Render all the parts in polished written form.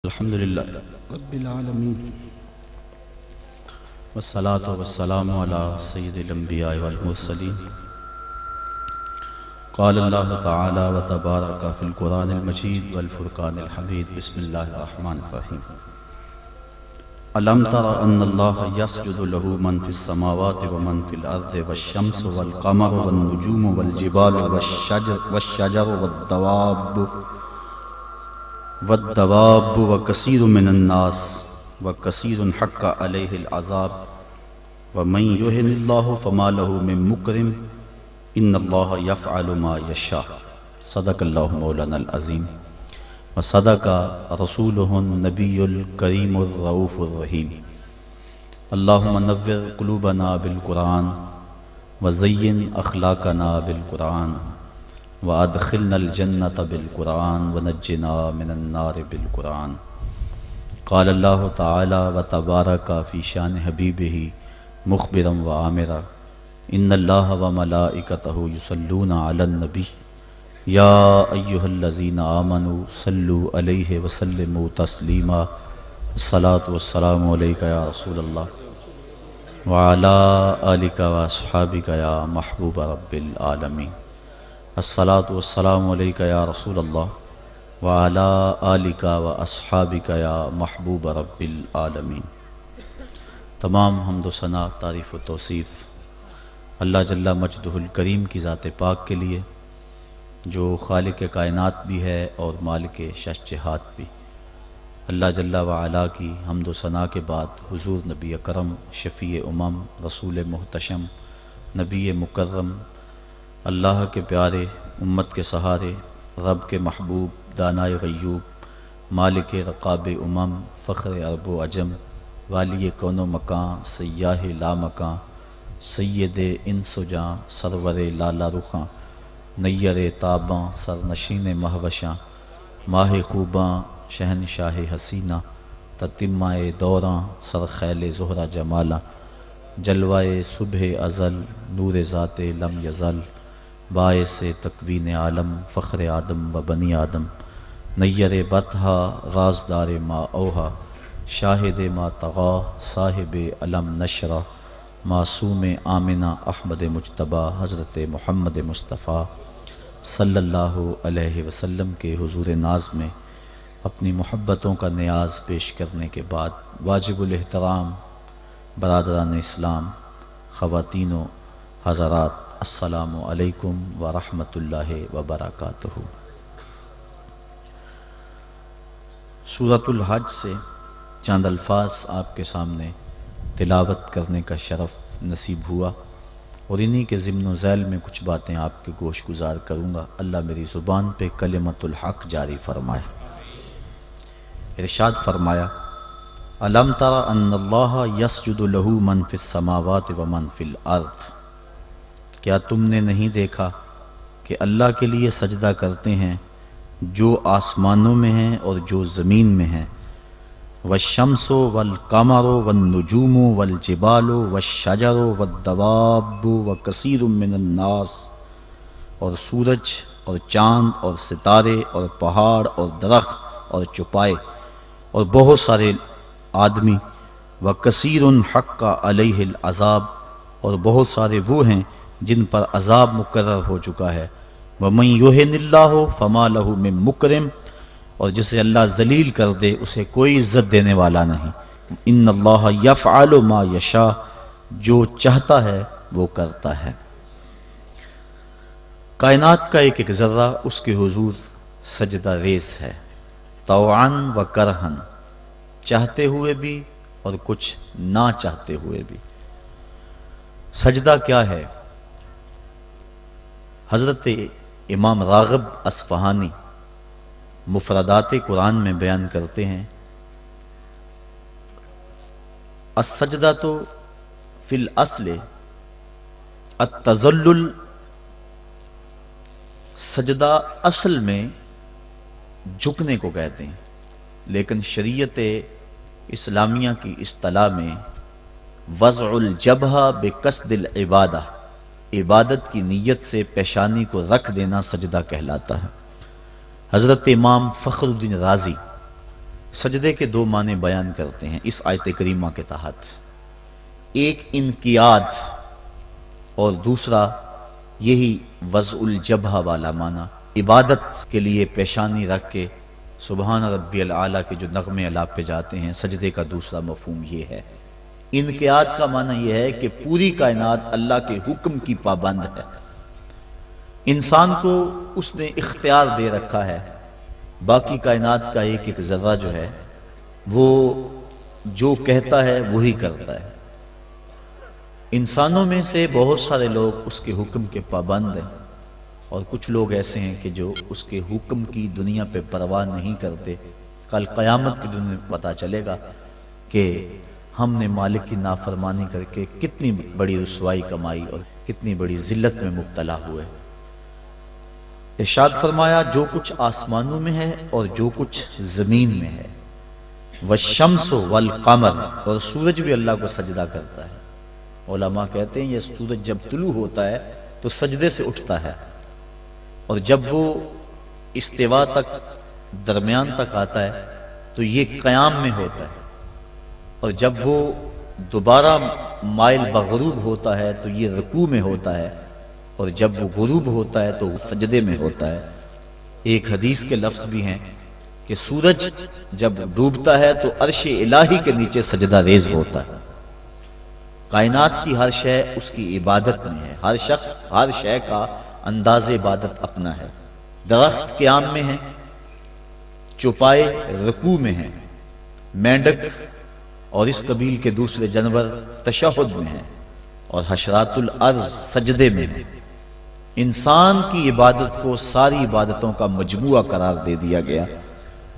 الحمد للہ رب العالمین والصلاة والسلام علی سید الانبیاء والمرسلین قال اللہ تعالی وتبارک فی القرآن المجید والفرقان الحمید بسم اللہ الرحمن الرحیم الم تر ان اللہ یسجد له من فی السماوات ومن فی الارض والشمس والقمر والنجوم والجبال والشجر والدواب وکثیر من الناس وکثیر حق علیہ العذاب ومن یہن اللہ فما له من مکرم ان اللہ یفعل ما یشاء صدق اللہ مولانا العظیم وصدق رسولہ النبی الکریم الرؤوف الرحیم اللہم نور قلوبنا بالقرآن وزین اخلاقنا بالقرآن وادخلنا الجنة بالقرآن ونجنا من النار بالقرآن قال اللہ تعالی وتبارک فی شان حبیبہ مخبرا وآمرا ان اللہ وملائکتہ یصلون علی النبی یا ایہا الذین آمنوا صلوا علیہ وسلموا تسلیما الصلاة والسلام علیک یا رسول اللہ وعلی آلک واصحابک یا محبوب رب العالمین الصلاة والسلام علیک یا رسول اللہ وعلی آلک واصحابک یا محبوب رب العالمین۔ تمام حمد و ثنا، تعریف و توصیف اللہ جل مجدہ الکریم کی ذات پاک کے لیے، جو خالق کائنات بھی ہے اور مالک شش جہات بھی۔ اللہ جل وعلا کی حمد و ثنا کے بعد حضور نبی اکرم، شفیع امم، رسول محتشم، نبی مکرم، اللہ کے پیارے، امت کے سہارے، رب کے محبوب، دانائے غیوب، مالک رقاب امم، فخر عرب و عجم، والی کون و مکان، سیاہ لا مکان، سید انس و جاں، سرور لالا رخاں، نیر تاباں، سرنشین مہوشاں، ماہ خوباں، شہنشاہ حسینہ، تتمہ دوراں، سرخیل زہرہ جمالاں، جلوائے صبح ازل، نور ذات لم یزل، باعث تکوین عالم، فخر آدم و بنی آدم، نیر بطحا، رازدار ما اوہا، شاہد ما طغا، صاحب علم نشرہ، معصوم آمنہ احمد مجتبیٰ، حضرت محمد مصطفیٰ صلی اللہ علیہ وسلم کے حضور ناز میں اپنی محبتوں کا نیاز پیش کرنے کے بعد، واجب الاحترام برادران اسلام، خواتین و حضرات، السلام علیکم ورحمۃ اللہ وبرکاتہ۔ سورۃ الحج سے چند الفاظ آپ کے سامنے تلاوت کرنے کا شرف نصیب ہوا، اور انہی کے ضمن و ذیل میں کچھ باتیں آپ کے گوش گزار کروں گا۔ اللہ میری زبان پہ کلمۃ الحق جاری فرمائے۔ ارشاد فرمایا، الم تر ان اللہ یسجد لہ من فی السماوات ومن فی الارض، کیا تم نے نہیں دیکھا کہ اللہ کے لیے سجدہ کرتے ہیں جو آسمانوں میں ہیں اور جو زمین میں ہیں، والشمس والقمر والنجوم والجبال والشجر والدواب وکثیر من الناس، اور سورج اور چاند اور ستارے اور پہاڑ اور درخت اور چوپائے اور بہت سارے آدمی، وکثیر حق علیہ العذاب، اور بہت سارے وہ ہیں جن پر عذاب مقرر ہو چکا ہے، ومن یہن اللہ فما لہ من مکرم، اور جسے اللہ ذلیل کر دے اسے کوئی عزت دینے والا نہیں۔ ان اللہ یفعل ما یشاء، جو چاہتا ہے وہ کرتا ہے۔ کائنات کا ایک ایک ذرہ اس کے حضور سجدہ ریز ہے، طوعا و کرہن، چاہتے ہوئے بھی اور کچھ نہ چاہتے ہوئے بھی۔ سجدہ کیا ہے؟ حضرت امام راغب اصفہانی مفردات قرآن میں بیان کرتے ہیں، السجدۃ فی الاصل التذلل، سجدہ اصل میں جھکنے کو کہتے ہیں، لیکن شریعت اسلامیہ کی اصطلاح میں وضع الجبہہ بقصد العبادہ، عبادت کی نیت سے پیشانی کو رکھ دینا سجدہ کہلاتا ہے۔ حضرت امام فخر الدین رازی سجدے کے دو معنی بیان کرتے ہیں اس آیت کریمہ کے تحت، ایک انقیاد اور دوسرا یہی وضع الجبہہ والا معنی، عبادت کے لیے پیشانی رکھ کے سبحان ربی العالی کے جو نغمے الاپ پہ جاتے ہیں، سجدے کا دوسرا مفہوم یہ ہے۔ انقیاد کا معنی یہ ہے کہ پوری کائنات اللہ کے حکم کی پابند ہے، انسان کو اس نے اختیار دے رکھا ہے، باقی کائنات کا ایک ایک ذرہ جو ہے وہ جو کہتا ہے وہی کرتا ہے۔ انسانوں میں سے بہت سارے لوگ اس کے حکم کے پابند ہیں، اور کچھ لوگ ایسے ہیں کہ جو اس کے حکم کی دنیا پہ پرواہ نہیں کرتے۔ کل قیامت کے دن پتہ چلے گا کہ ہم نے مالک کی نافرمانی کر کے کتنی بڑی رسوائی کمائی اور کتنی بڑی ذلت میں مبتلا ہوئے۔ ارشاد فرمایا جو کچھ آسمانوں میں ہے اور جو کچھ زمین میں ہے، والشمس والقمر، اور سورج بھی اللہ کو سجدہ کرتا ہے۔ علماء کہتے ہیں یہ سورج جب طلوع ہوتا ہے تو سجدے سے اٹھتا ہے، اور جب وہ استوا تک درمیان تک آتا ہے تو یہ قیام میں ہوتا ہے، اور جب وہ دوبارہ مائل بغروب ہوتا ہے تو یہ رکوع میں ہوتا ہے، اور جب وہ غروب ہوتا ہے تو سجدے میں ہوتا ہے۔ ایک حدیث کے لفظ بھی ہیں کہ سورج جب ڈوبتا ہے تو عرش الہی کے نیچے سجدہ ریز ہوتا ہے۔ کائنات کی ہر شے اس کی عبادت میں ہے، ہر شخص ہر شے کا انداز عبادت اپنا ہے۔ درخت قیام میں ہے، چوپائے رکوع میں ہیں، مینڈک اور اس قبیل کے دوسرے جانور تشہد میں ہیں، اور حشرات الارض سجدے میں ہیں۔ انسان کی عبادت کو ساری عبادتوں کا مجموعہ قرار دے دیا گیا،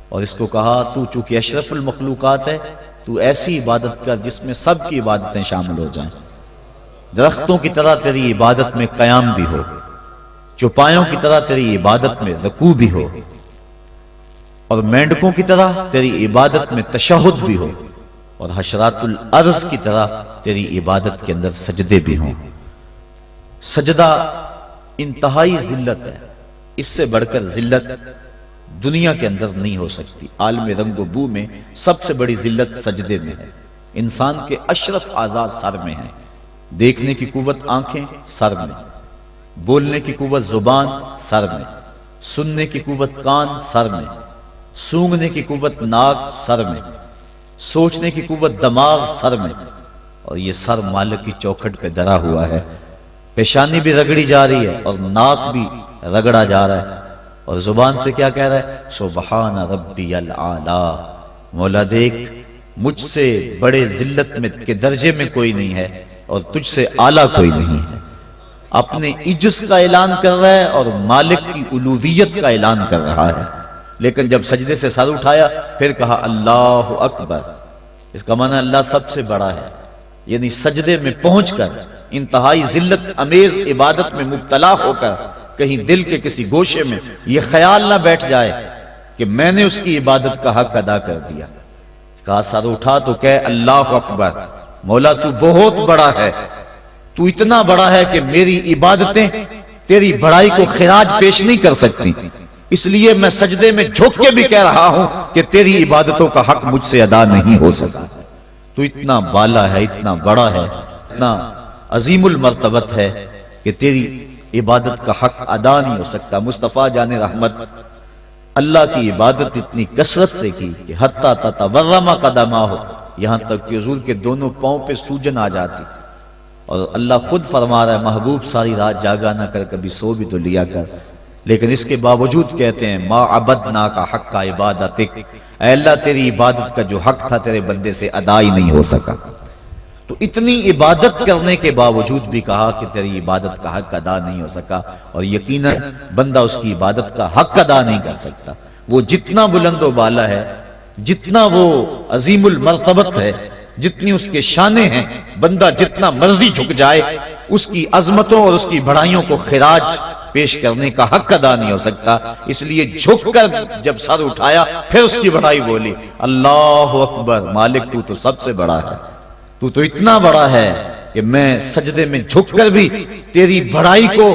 اور اس کو کہا تو چونکہ اشرف المخلوقات ہے تو ایسی عبادت کر جس میں سب کی عبادتیں شامل ہو جائیں۔ درختوں کی طرح تیری عبادت میں قیام بھی ہو، چوپایوں کی طرح تیری عبادت میں رکوع بھی ہو، اور مینڈکوں کی طرح تیری عبادت میں تشہد بھی ہو، اور حشرات الارض کی طرح تیری عبادت کے اندر سجدے بھی ہوں۔ سجدہ انتہائی ذلت ہے، اس سے بڑھ کر ذلت دنیا کے اندر نہیں ہو سکتی۔ عالم رنگ و بو میں سب سے بڑی ذلت سجدے میں ہے۔ انسان کے اشرف اعضاء سر میں ہیں، دیکھنے کی قوت آنکھیں سر میں، بولنے کی قوت زبان سر میں، سننے کی قوت کان سر میں، سونگنے کی قوت ناک سر میں، سوچنے کی قوت دماغ سر میں، اور یہ سر مالک کی چوکھٹ پہ دھرا ہوا ہے۔ پیشانی بھی رگڑی جا رہی ہے اور ناک بھی رگڑا جا رہا ہے، اور زبان سے کیا کہہ رہا ہے؟ سبحان ربی العالی، مولا دیکھ مجھ سے بڑے ذلت میں کے درجے میں کوئی نہیں ہے اور تجھ سے اعلیٰ کوئی نہیں ہے۔ اپنے عجز کا اعلان کر رہا ہے اور مالک کی الوہیت کا اعلان کر رہا ہے، لیکن جب سجدے سے سر اٹھایا پھر کہا اللہ اکبر۔ اس کا معنی اللہ سب سے بڑا ہے، یعنی سجدے میں پہنچ کر انتہائی ذلت امیز عبادت میں مبتلا ہو کر کہیں دل کے کسی گوشے میں یہ خیال نہ بیٹھ جائے کہ میں نے اس کی عبادت کا حق ادا کر دیا۔ کہا سر اٹھا تو کہے اللہ اکبر، مولا تو بہت بڑا ہے، تو اتنا بڑا ہے کہ میری عبادتیں تیری بڑائی کو خراج پیش نہیں کر سکتی، اس لیے میں سجدے میں جھک کے بھی کہہ رہا ہوں کہ تیری عبادتوں کا حق مجھ سے ادا نہیں ہو سکا۔ تو اتنا بالا ہے، اتنا بڑا ہے، اتنا عظیم المرتبت ہے کہ تیری عبادت کا حق ادا نہیں ہو سکتا۔ مصطفیٰ جان رحمت اللہ کی عبادت اتنی کثرت سے کی کہ حتی تتورم قدماہ، یہاں تک کہ حضور کے دونوں پاؤں پہ سوجن آ جاتی، اور اللہ خود فرما رہا ہے محبوب ساری رات جاگا نہ کر، کبھی سو بھی تو لیا کر، لیکن اس کے باوجود کہتے ہیں ما عبدنا کا حق کا عبادتک، اے اللہ تیری عبادت کا جو حق تھا تیرے بندے سے ادا ہی نہیں ہو سکا۔ تو اتنی عبادت کرنے کے باوجود بھی کہا کہ تیری عبادت کا حق ادا نہیں ہو سکا، اور یقیناً بندہ اس کی عبادت کا حق ادا نہیں کر سکتا۔ وہ جتنا بلند و بالا ہے، جتنا وہ عظیم المرتبت ہے، جتنی اس کے شانیں ہیں، بندہ جتنا مرضی جھک جائے اس کی عظمتوں اور اس کی بڑائیوں کو خراج پیش کرنے کا حق ادا نہیں ہو سکتا۔ اس لیے جھک کر جب سر اٹھایا پھر اس کی بڑائی بولی اللہ اکبر، مالک تو سب سے بڑا ہے، تو اتنا بڑا ہے کہ میں سجدے میں جھک کر بھی تیری بڑائی کو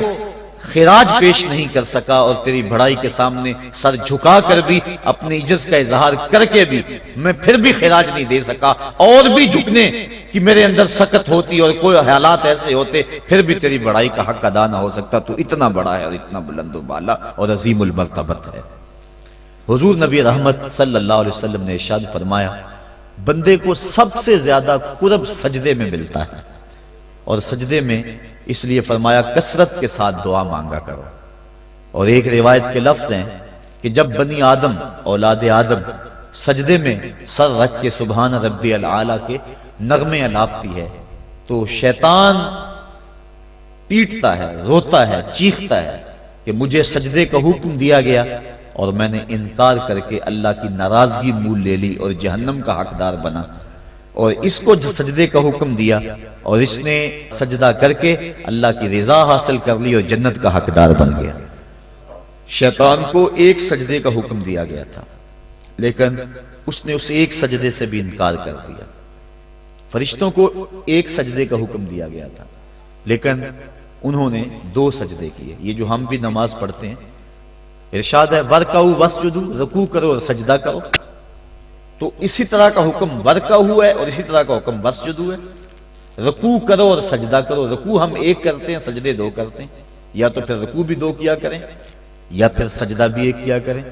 خراج پیش نہیں کر سکا اور تیری بڑائی کے سامنے سر جھکا کر بھی اپنی عجز کا اظہار کر کے بھی میں پھر بھی خراج نہیں دے سکا، اور بھی جھکنے کہ میرے اندر سکت ہوتی اور کوئی حالات ایسے ہوتے پھر بھی تیری بڑائی کا حق ادا نہ ہو سکتا۔ تو اتنا بڑا ہے اور اتنا بلند و بالا اور عظیم المرتبت ہے۔ حضور نبی رحمت صلی اللہ علیہ وسلم نے ارشاد فرمایا بندے کو سب سے زیادہ قرب سجدے میں ملتا ہے، اور سجدے میں اس لیے فرمایا کثرت کے ساتھ دعا مانگا کرو۔ اور ایک روایت کے لفظ ہیں کہ جب بنی آدم اولاد آدم سجدے میں سر رکھ کے سبحان ربی العالی کے نغمے الاپتی ہے تو شیطان پیٹتا ہے، روتا ہے، چیختا ہے کہ مجھے سجدے کا حکم دیا گیا اور میں نے انکار کر کے اللہ کی ناراضگی مول لے لی اور جہنم کا حقدار بنا، اور اس کو جو سجدے کا حکم دیا اور اس نے سجدہ کر کے اللہ کی رضا حاصل کر لی اور جنت کا حقدار بن گیا۔ شیطان کو ایک سجدے کا حکم دیا گیا تھا لیکن اس نے اس ایک سجدے سے بھی انکار کر دیا۔ فرشتوں کو ایک سجدے کا حکم دیا گیا تھا لیکن انہوں نے 2 سجدے کیے۔ یہ جو ہم بھی نماز پڑھتے ہیں ارشاد ہے ورکعوا واسجدوا، رکوع کرو اور سجدہ کرو، تو اسی طرح کا حکم ورکعوا ہے اور اسی طرح کا حکم واسجدوا ہے۔ رکوع کرو اور سجدہ کرو، رکوع ہم ایک کرتے ہیں، سجدے 2 کرتے ہیں، یا تو پھر رکوع بھی 2 کیا کریں یا پھر سجدہ بھی ایک کیا کریں،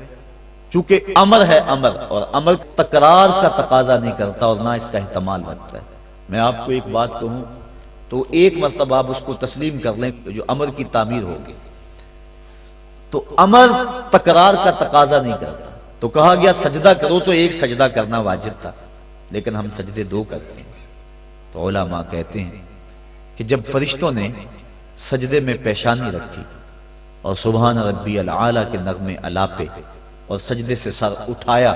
چونکہ امر ہے امر، اور امر تکرار کا تقاضا نہیں کرتا اور نہ اس کا احتمال رکھتا ہے۔ میں آپ کو ایک بات کہوں تو ایک مرتبہ آپ اس کو تسلیم کر لیں جو امر کی تعمیر ہوگی، تو امر تکرار کا تقاضا نہیں کرتا، تو کہا گیا سجدہ کرو تو ایک سجدہ کرنا واجب تھا لیکن ہم سجدے 2 کرتے ہیں۔ تو علماء کہتے ہیں کہ جب فرشتوں نے سجدے میں پیشانی رکھی اور سبحان ربی العالی کے نغمے الاپے اور سجدے سے سر اٹھایا،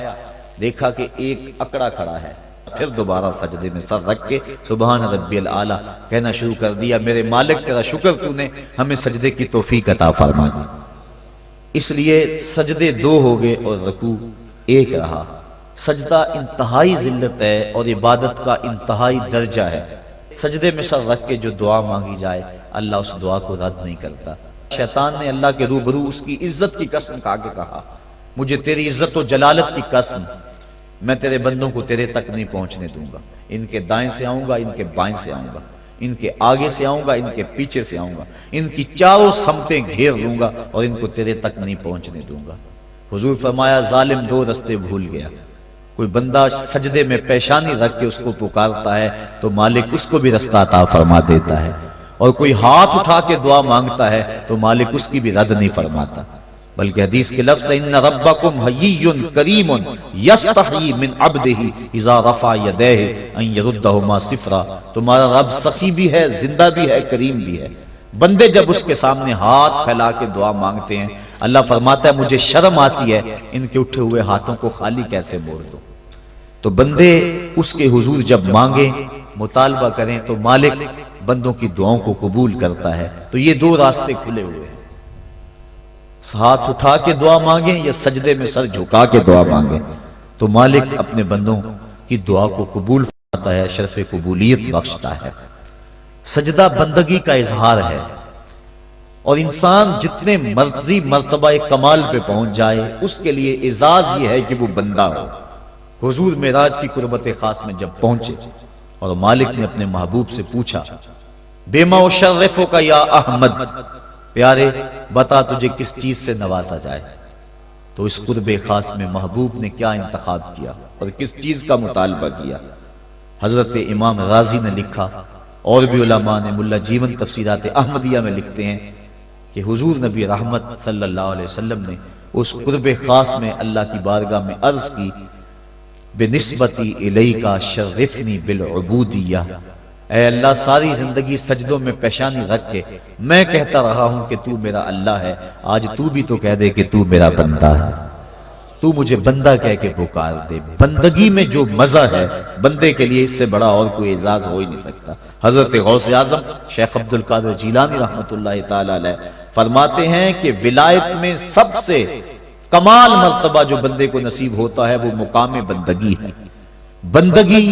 دیکھا کہ ایک اکڑا کھڑا ہے، پھر دوبارہ سجدے میں سر رکھ کے سبحان ربی العالی کہنا شروع کر دیا میرے مالک تیرا شکر تو نے ہمیں سجدے کی توفیق عطا فرما دی۔ اس لیے سجدے 2 ہو گئے اور رکوع 1 رہا۔ سجدہ انتہائی ذلت ہے اور عبادت کا انتہائی درجہ ہے۔ سجدے میں سر رکھ کے جو دعا مانگی جائے اللہ اس دعا کو رد نہیں کرتا۔ شیطان نے اللہ کے روبرو اس کی عزت کی قسم کھا کے کہا مجھے تیری عزت و جلالت کی قسم میں تیرے بندوں کو تیرے تک نہیں پہنچنے دوں گا، ان کے دائیں سے آؤں گا، ان کے بائیں سے آؤں گا، ان کے آگے سے آؤں گا، ان کے پیچھے سے آؤں گا، ان کی چاروں سمتیں گھیر لوں گا اور ان کو تیرے تک نہیں پہنچنے دوں گا۔ حضور فرمایا ظالم 2 رستے بھول گیا، کوئی بندہ سجدے میں پیشانی رکھ کے اس کو پکارتا ہے تو مالک اس کو بھی رستہ عطا فرما دیتا ہے، اور کوئی ہاتھ اٹھا کے دعا مانگتا ہے تو مالک اس کی بھی رد نہیں فرماتا، بلکہ حدیث کے لفظ ہے ان ربکم حیی کریم یستحیی من عبدہ اذا رفع یدیہ ان یردہما صفرا، تمہارا رب سخی بھی ہے، زندہ بھی ہے، کریم بھی ہے۔ بندے جب اس کے سامنے ہاتھ پھیلا کے دعا مانگتے ہیں اللہ فرماتا ہے مجھے شرم آتی ہے ان کے اٹھے ہوئے ہاتھوں کو خالی کیسے موڑ دو۔ تو بندے اس کے حضور جب مانگیں مطالبہ کریں تو مالک بندوں کی دعاؤں کو قبول کرتا ہے۔ تو یہ 2 راستے کھلے ہوئے ہیں، ہاتھ اٹھا کے دعا مانگیں یا سجدے میں سر جھکا کے دعا مانگیں، تو مالک اپنے بندوں کی دعا کو قبول فرماتا ہے، شرف قبولیت بخشتا ہے۔ سجدہ بندگی کا اظہار ہے، اور انسان جتنے مرضی مرتبہ کمال پہ پہنچ جائے اس کے لیے اعزاز یہ ہے کہ وہ بندہ ہو۔ حضور معراج کی قربت خاص میں جب پہنچے اور مالک نے اپنے محبوب سے پوچھا بما اشرفک یا احمد، پیارے بتا تجھے کس چیز سے نوازا جائے، تو اس قرب خاص میں محبوب نے کیا انتخاب کیا اور کس چیز کا مطالبہ کیا۔ حضرت امام رازی نے لکھا اور بھی علماء نے، ملا جیون تفسیرات احمدیہ میں لکھتے ہیں کہ حضور نبی رحمت صلی اللہ علیہ وسلم نے اس قرب خاص میں اللہ کی بارگاہ میں عرض کی بنسبتی الیک شرفنی بالعبودیہ، اے اللہ ساری زندگی سجدوں میں پیشانی رکھ کے میں کہتا رہا ہوں کہ تو میرا اللہ ہے، آج تو بھی تو کہہ دے کہ تو میرا بندہ ہے، تو مجھے بندہ کہہ کے پکار دے۔ بندگی میں جو مزہ ہے بندے کے لیے اس سے بڑا اور کوئی اعزاز ہو ہی نہیں سکتا۔ حضرت غوث اعظم شیخ عبد القادر جیلانی رحمۃ اللہ تعالی علیہ فرماتے ہیں کہ ولایت میں سب سے کمال مرتبہ جو بندے کو نصیب ہوتا ہے وہ مقام بندگی ہے۔ بندگی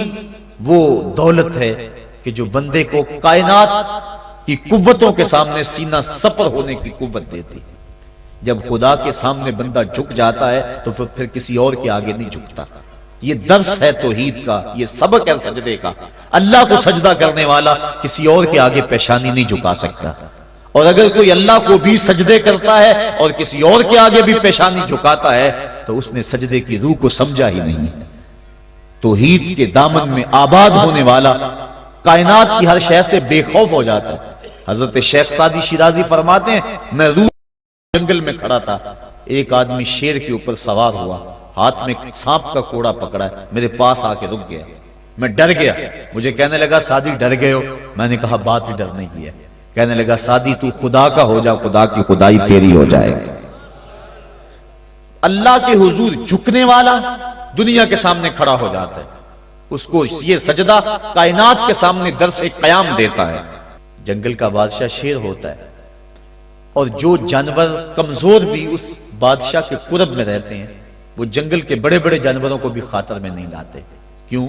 وہ دولت ہے کہ جو بندے کو کائنات کی قوتوں کے سامنے سینہ سپر ہونے کی قوت دیتی. جب خدا کے سامنے بندہ جھک جاتا ہے تو پھر کسی اور کے آگے نہیں جھکتا. یہ درس ہے توحید کا، یہ سبق ہے سجدے کا. اللہ کو سجدہ کرنے والا کسی اور کے آگے پیشانی نہیں جھکا سکتا، اور اگر کوئی اللہ کو بھی سجدے کرتا ہے اور کسی اور کے آگے بھی پیشانی جھکاتا ہے تو اس نے سجدے کی روح کو سمجھا ہی نہیں. توحید کے دامن میں آباد ہونے والا کائنات کی ہر شے سے بے خوف ہو جاتا ہے. حضرت شیخ سعدی شیرازی فرماتے ہیں میں روح جنگل میں کھڑا تھا، ایک آدمی شیر کے اوپر سوار ہوا، ہاتھ میں سانپ کا کوڑا پکڑا ہے، میرے پاس آ کے رک گیا. میں ڈر گیا. مجھے کہنے لگا سعدی ڈر گئے ہو؟ میں نے کہا بات ہی ڈرنے کی ہے. کہنے لگا سعدی تو خدا کا ہو جا، خدا کی خدائی تیری ہو جائے گی. اللہ کے حضور جھکنے والا دنیا کے سامنے کھڑا ہو جاتا ہے، اس کو یہ سجدہ کائنات کے سامنے درس قیام دیتا ہے. جنگل کا بادشاہ شیر ہوتا ہے، اور جو جانور کمزور بھی اس بادشاہ کے قرب میں رہتے ہیں وہ جنگل کے بڑے بڑے جانوروں کو بھی خاطر میں نہیں لاتے. کیوں؟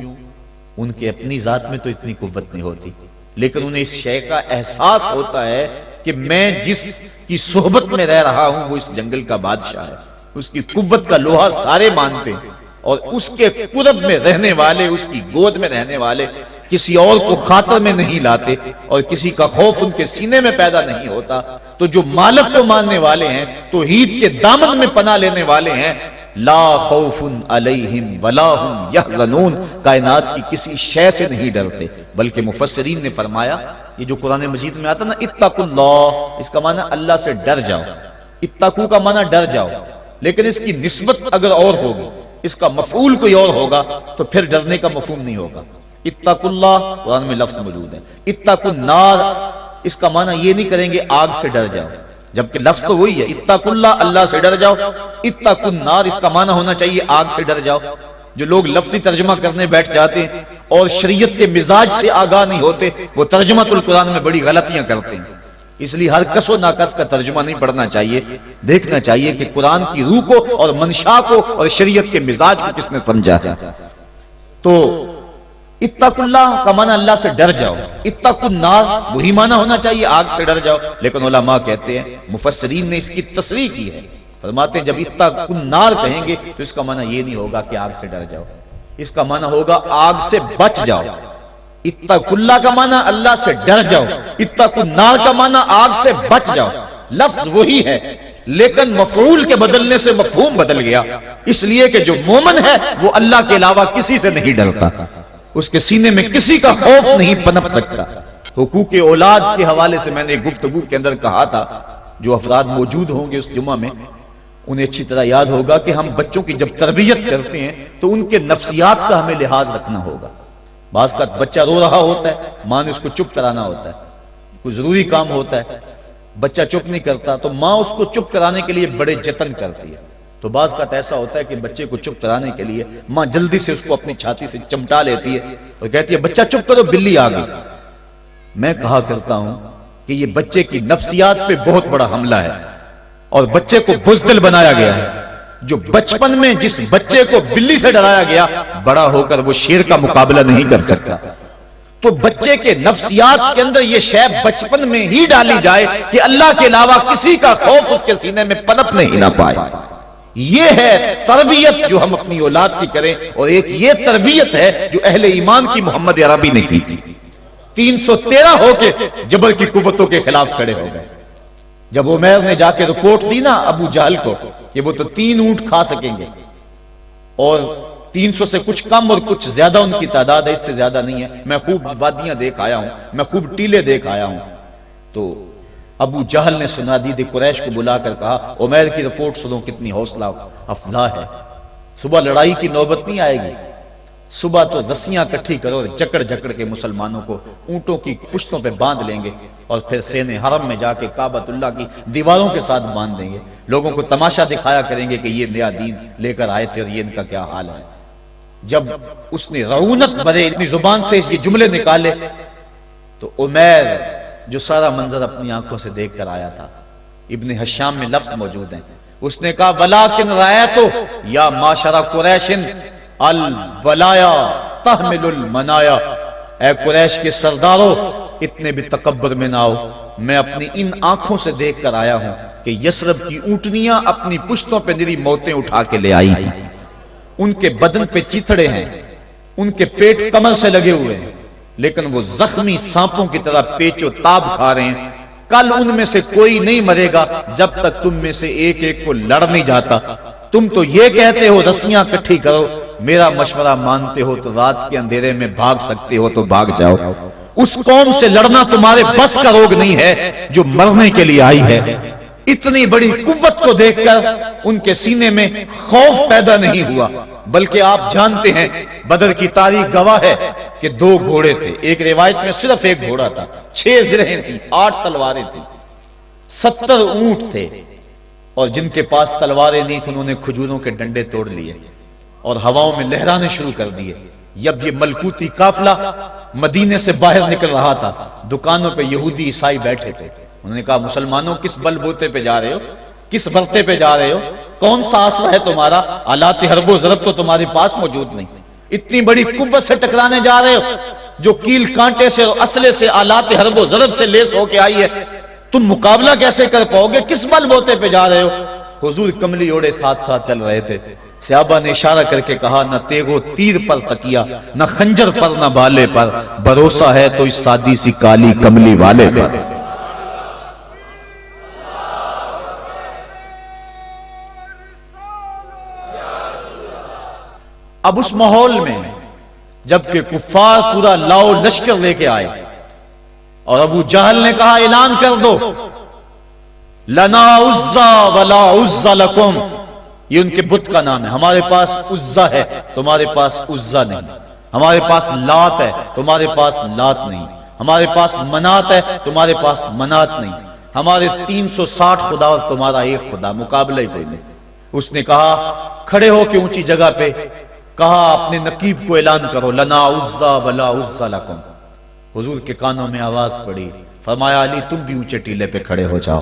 ان کے اپنی ذات میں تو اتنی قوت نہیں ہوتی، لیکن انہیں اس شے کا احساس ہوتا ہے کہ میں جس کی صحبت میں رہ رہا ہوں وہ اس جنگل کا بادشاہ ہے. اس کی قوت کا لوہا سارے مانتے ہیں، اور اس کے قرب میں رہنے والے، اس کی گود میں رہنے والے کسی اور کو خاطر میں نہیں لاتے، اور کسی کا خوف ان کے سینے میں پیدا نہیں ہوتا. تو جو مالک کو ماننے والے ہیں، توحید کے دامن میں پناہ لینے والے ہیں، لا خوف علیہم ولا ہم یحزنون، کائنات کی کسی شے سے نہیں ڈرتے. بلکہ مفسرین نے فرمایا یہ جو قرآن مجید میں آتا نا اتقوا اللہ، اس کا معنی اللہ سے ڈر جاؤ. اتقوا کا معنی ڈر جاؤ، لیکن اس کی نسبت اگر اور ہوگی، اس کا مفعول کوئی اور ہوگا تو پھر ڈرنے کا مفہوم نہیں ہوگا. اتقوا اللہ قرآن میں لفظ موجود ہے. اتقوا النار اس کا معنی یہ نہیں کریں گے آگ سے ڈر جاؤ، جبکہ لفظ تو وہی ہے اتقوا اللہ، اللہ سے ڈر جاؤ. اتقوا النار اس کا معنی ہونا چاہیے آگ سے ڈر جاؤ. جو لوگ لفظی ترجمہ کرنے بیٹھ جاتے ہیں اور شریعت کے مزاج سے آگاہ نہیں ہوتے، وہ ترجمہ القرآن میں بڑی غلطیاں کرتے ہیں. اس لیے ہر کس و ناکس کا ترجمہ نہیں پڑھنا چاہیے، دیکھنا چاہیے کہ قرآن کی روح کو اور منشا کو اور شریعت کے مزاج کو کس نے سمجھا ہے. تو اتقوا اللہ کا معنی اللہ سے ڈر جاؤ، اتقوا النار وہی معنی ہونا چاہیے آگ سے ڈر جاؤ. لیکن علماء کہتے ہیں، مفسرین نے اس کی تصریح کی ہے، فرماتے ہیں جب اتقوا النار کہیں گے تو اس کا معنی یہ نہیں ہوگا کہ آگ سے ڈر جاؤ، اس کا معنی ہوگا آگ سے بچ جاؤ. اتقوا اللہ کا معنی اللہ سے ڈر جاؤ، اتقوا النار کا معنی آگ سے بچ جاؤ. لفظ وہی ہے لیکن مفعول کے بدلنے سے مفہوم بدل گیا، اس لیے کہ جو مومن ہے وہ اللہ کے علاوہ کسی سے نہیں ڈرتا، اس کے سینے میں کسی کا خوف نہیں پنپ سکتا. حقوق اولاد کے حوالے سے میں نے گفتگو کے اندر کہا تھا، جو افراد موجود ہوں گے اس جمعہ میں انہیں اچھی طرح یاد ہوگا کہ ہم بچوں کی جب تربیت کرتے ہیں تو ان کے نفسیات کا ہمیں لحاظ رکھنا ہوگا. بعض کا بچہ رو رہا ہوتا ہے، ماں نے اس کو چپ کرانا ہوتا ہے، کوئی ضروری کام ہوتا ہے، بچہ چپ نہیں کرتا تو ماں اس کو چپ کرانے کے لیے بڑے جتن کرتی ہے. تو بعض کا ایسا ہوتا ہے کہ بچے کو چپ کرانے کے لیے ماں جلدی سے اس کو اپنی چھاتی سے چمٹا لیتی ہے اور کہتی ہے بچہ چپ کرو بلی آ گئی. میں کہا کرتا ہوں کہ یہ بچے کی نفسیات پہ بہت بڑا حملہ ہے اور بچے کو بزدل بنایا گیا ہے. جو بچپن میں جس بچے کو بلی سے ڈرایا گیا، بڑا ہو کر وہ شیر کا مقابلہ نہیں کر سکتا. تو بچے کے نفسیات کے اندر یہ شے بچپن میں ہی ڈالی جائے کہ اللہ کے علاوہ کسی کا خوف اس کے سینے میں پنپ نہیں نہ پائے. یہ ہے تربیت جو ہم اپنی اولاد کی کریں، اور ایک یہ تربیت ہے جو اہل ایمان کی محمد عربی نے کی تھی. 313 ہو کے جبر کی قوتوں کے خلاف کھڑے ہو گئے. جب عمیر نے جا کے رپورٹ دی نا ابو جہل کو کہ وہ تو 3 اونٹ کھا سکیں گے، اور 300 سے کچھ کم اور کچھ زیادہ ان کی تعداد ہے، اس سے زیادہ نہیں ہے، میں خوب وادیاں دیکھ آیا ہوں، میں خوب ٹیلے دیکھ آیا ہوں. تو ابو جہل نے سنادید قریش کو بلا کر کہا عمیر کی رپورٹ سنو کتنی حوصلہ افزا ہے. صبح لڑائی کی نوبت نہیں آئے گی، صبح تو رسیاں کٹھی کرو اور جکڑ جکڑ کے مسلمانوں کو اونٹوں کی پشتوں پہ باندھ لیں گے اور پھر سینے حرم میں جا کے کعبۃ اللہ کی دیواروں کے ساتھ باندھ دیں گے. لوگوں کو تماشا دکھایا کریں گے کہ یہ نیا دین لے کر آئے تھے اور یہ ان کا کیا حال ہے. جب اس نے رعونت بھرے اتنی زبان سے یہ جملے نکالے تو عمیر جو سارا منظر اپنی آنکھوں سے دیکھ کر آیا تھا، ابن حشام میں لفظ موجود ہیں، اس نے کہا وَلَٰكِنْ رَأَيْتُ يَا مَعْشَرَ قُرَيْشٍ الْبَلَايَا تَحْمِلُ الْمَنَايَا، اے قریش کے سرداروں، اتنے بھی تکبر میں نہ آؤ، میں اپنی ان آنکھوں سے دیکھ کر آیا ہوں کہ یثرب کی اونٹنیاں اپنی پشتوں پہ نری موتیں اٹھا کے لے آئی ہیں، ان کے بدن پہ چیتڑے ہیں، ان کے پیٹ کمر سے لگے ہوئے ہیں، لیکن وہ زخمی سانپوں کی طرح پیچ و تاب کھا رہے ہیں۔ کل ان میں سے کوئی نہیں مرے گا جب تک تم میں سے ایک ایک کو لڑ نہیں جاتا۔ تم تو یہ کہتے ہو رسیاں کٹھی کرو، میرا مشورہ مانتے ہو تو رات کے اندھیرے میں بھاگ سکتے ہو تو بھاگ جاؤ۔ اس قوم سے لڑنا تمہارے بس کا روگ نہیں ہے جو مرنے کے لیے آئی ہے۔ اتنی بڑی قوت کو دیکھ کر ان کے سینے میں خوف پیدا نہیں ہوا، بلکہ آپ جانتے ہیں بدر کی تاریخ گواہ ہے کہ 2 گھوڑے تھے، ایک روایت میں صرف ایک گھوڑا تھا، 6 زرہیں تھیں، 8 تلواریں تھیں، 70 اونٹ تھے، اور جن کے پاس تلواریں نہیں تھیں انہوں نے کھجوروں کے ڈنڈے توڑ لیے اور ہواؤں میں لہرانے شروع کر دیے۔ جب یہ ملکوتی قافلہ مدینے سے باہر نکل رہا تھا، دکانوں پہ یہودی عیسائی بیٹھے تھے، انہوں نے کہا مسلمانوں کس بل بوتے پہ جا رہے ہو، کس برتے پہ جا رہے ہو، کون سا آسرا ہے تمہارا، آلات حرب و ضرب تو تمہارے پاس موجود نہیں، اتنی بڑی قوت سے ٹکرانے جا رہے ہو جو کیل کانٹے سے اور اسلحے سے آلات حرب و ضرب سے لیس ہو کے آئی ہے، تم مقابلہ کیسے کر پاؤ گے، کس بل بوتے پہ جا رہے ہو۔ حضور کملی اوڑے ساتھ ساتھ چل رہے تھے، صحابہ نے اشارہ کر کے کہا نہ تیغ و تیر پر تکیا، نہ خنجر پر نہ بالے پر، بھروسہ ہے تو اس سادی سی کالی کملی والے پر۔ اب اس ماحول میں جبکہ کفار پورا لاؤ لشکر لے کے آئے اور ابو جہل نے کہا اعلان کر دو لنا عزا ولا عزا لکم، یہ ان کے بت کا نام ہے، ہمارے پاس عزا ہے تمہارے پاس عزا نہیں، ہمارے پاس لات ہے تمہارے پاس لات نہیں، ہمارے پاس منات ہے تمہارے پاس منات نہیں، ہمارے 360 خدا اور تمہارا ایک خدا، مقابلہ ہی کوئی نہیں۔ اس نے کہا کھڑے ہو کے اونچی جگہ پہ کہا اپنے نقیب کو اعلان کرو لنا عزا ولا عزا لکم۔ حضور کے کانوں میں آواز پڑی، فرمایا علی تم بھی اونچے ٹیلے پہ کھڑے ہو جاؤ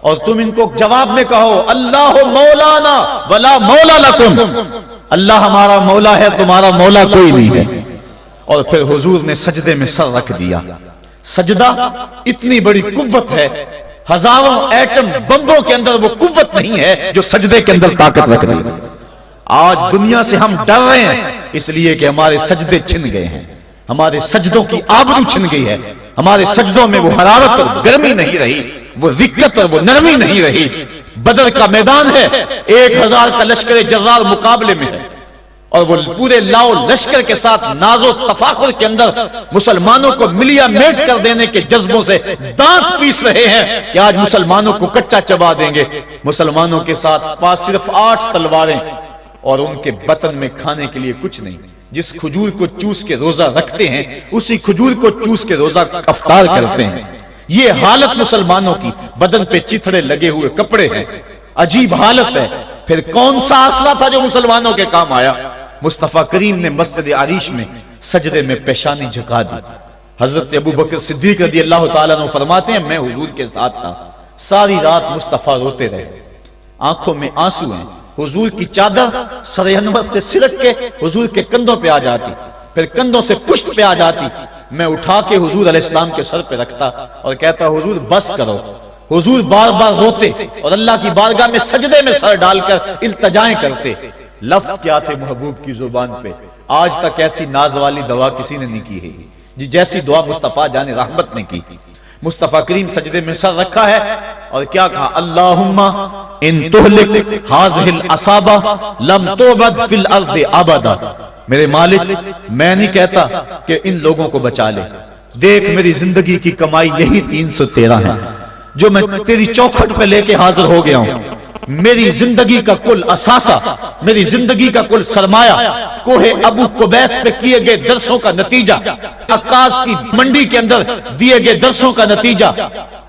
اور تم ان کو جواب میں کہو اللہ مولانا ولا مولا لکم، اللہ ہمارا مولا ہے تمہارا مولا کوئی نہیں ہے۔ اور پھر حضور نے سجدے میں سر رکھ دیا۔ سجدہ اتنی بڑی قوت ہے، ہزاروں ایٹم بمبوں کے اندر وہ قوت نہیں ہے جو سجدے کے اندر طاقت رکھ دی۔ آج دنیا سے ہم ڈر رہے ہیں اس لیے کہ ہمارے سجدے چھن گئے ہیں، ہمارے سجدوں کی آبرو چھن گئی ہے، ہمارے سجدوں میں وہ حرارت اور گرمی نہیں رہی، وہ رقت اور وہ نرمی نہیں رہی۔ بدر کا میدان ہے، 1000 کا لشکر جرار مقابلے میں ہے اور وہ پورے لاؤ لشکر کے ساتھ ناز و تفاخر کے اندر مسلمانوں کو ملیا میٹ کر دینے کے جذبوں سے دانت پیس رہے ہیں کہ آج مسلمانوں کو کچا چبا دیں گے۔ مسلمانوں کے ساتھ پاس صرف 8 تلواریں اور ان کے بطن میں کھانے کے لیے کچھ نہیں، جس کھجور کو چوس کے روزہ رکھتے ہیں اسی کھجور کو چوس کے روزہ افطار کرتے ہیں۔ یہ حالت مسلمانوں کی، بدن پہ چتھڑے لگے ہوئے کپڑے ہیں، عجیب حالت ہے۔ پھر کون سا آسرا تھا جو مسلمانوں کے کام آیا؟ مصطفیٰ کریم نے مسجد عریش میں سجدے میں پیشانی جھکا دی۔ حضرت ابوبکر صدیق رضی اللہ تعالیٰ عنہ فرماتے ہیں میں حضور کے ساتھ تھا، ساری رات مصطفیٰ روتے رہے، آنکھوں میں آنسو ہیں، حضور کی چادر سر انور سے سلٹ کے حضور کے کندھوں پہ آ جاتی، پھر کندھوں سے پشت پہ آ جاتی، میں اٹھا کے حضور علیہ السلام کے سر پہ رکھتا اور کہتا حضور بس کرو۔ حضور بار بار روتے اور اللہ کی بارگاہ میں سجدے میں سر ڈال کر التجائیں کرتے۔ لفظ کیا تھے محبوب کی زبان پہ، آج تک ایسی ناز والی دعا کسی نے نہیں کی ہے جی جیسی دعا مصطفیٰ جان رحمت نے کی۔ مصطفیٰ کریم سجدے میں سر رکھا ہے اور کیا کہا اللہم ان تہلک ہذہ العصابہ لم تعبد فی الارض ابدا، میرے مالک میں نہیں کہتا کہ ان لوگوں کو بچا لے، دیکھ میری زندگی کی کمائی یہی 313 ہے جو میں تیری چوکھٹ پہ لے کے حاضر ہو گیا ہوں، میری زندگی کا کل اثاثہ، میری زندگی کا کل سرمایہ کوہ ابو قبیس پہ کیے گئے درسوں کا نتیجہ، عکاظ کی منڈی کے اندر دیے گئے درسوں کا نتیجہ،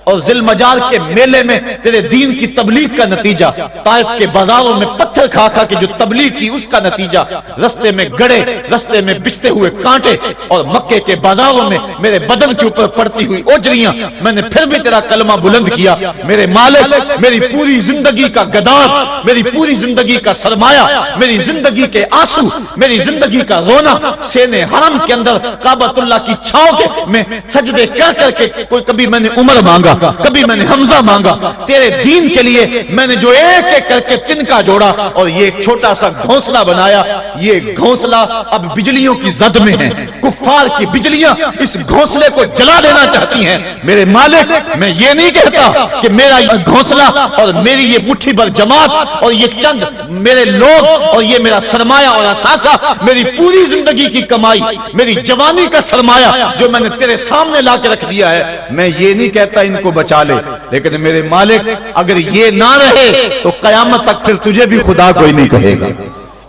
اور ذی المجال کے میلے میں تیرے دین کی تبلیغ کا نتیجہ، طائف کے بازاروں میں پتھر پتھر کھا کھا کے جو تبلیغ کی اس کا نتیجہ رستے میں گڑے، رستے میں بچتے ہوئے کانٹے، اور مکے کے بازاروں میں میرے بدن کے اوپر پڑتی ہوئی اوجریاں، میں نے پھر بھی تیرا کلمہ بلند کیا۔ میرے مالک، میری پوری زندگی کا گداز، میری پوری زندگی کا سرمایہ، میری زندگی کے آنسو، میری زندگی کا رونا سینے حرم کے اندر کعبۃ اللہ کی چھاؤں کے میں سجدے کر کر کے، کوئی کبھی میں نے عمر مانگا، کبھی میں نے حمزہ مانگا، تیرے دین کے لیے میں نے جو ایک ایک کر کے تنکا جوڑا اور یہ ایک چھوٹا سا گھونسلہ بنایا۔ یہ گھونسلہ اب بجلیوں کی زد میں ہے، کفار کی بجلیاں اس گھونسلے کو جلا دینا چاہتی ہیں۔ میرے مالک، میں یہ نہیں کہتا کہ میرا گھونسلہ اور میری یہ مٹھی بھر جماعت اور یہ چند میرے لوگ اور یہ میرا سرمایہ اور اثاثہ، میری پوری زندگی کی کمائی، میری جوانی کا سرمایہ جو میں نے تیرے سامنے لا کے رکھ دیا ہے، میں یہ نہیں کہتا ان کو بچا لے، لیکن میرے مالک اگر یہ نہ رہے تو قیامت تک پھر تجھے بھی خدا کوئی نہیں کہے گا۔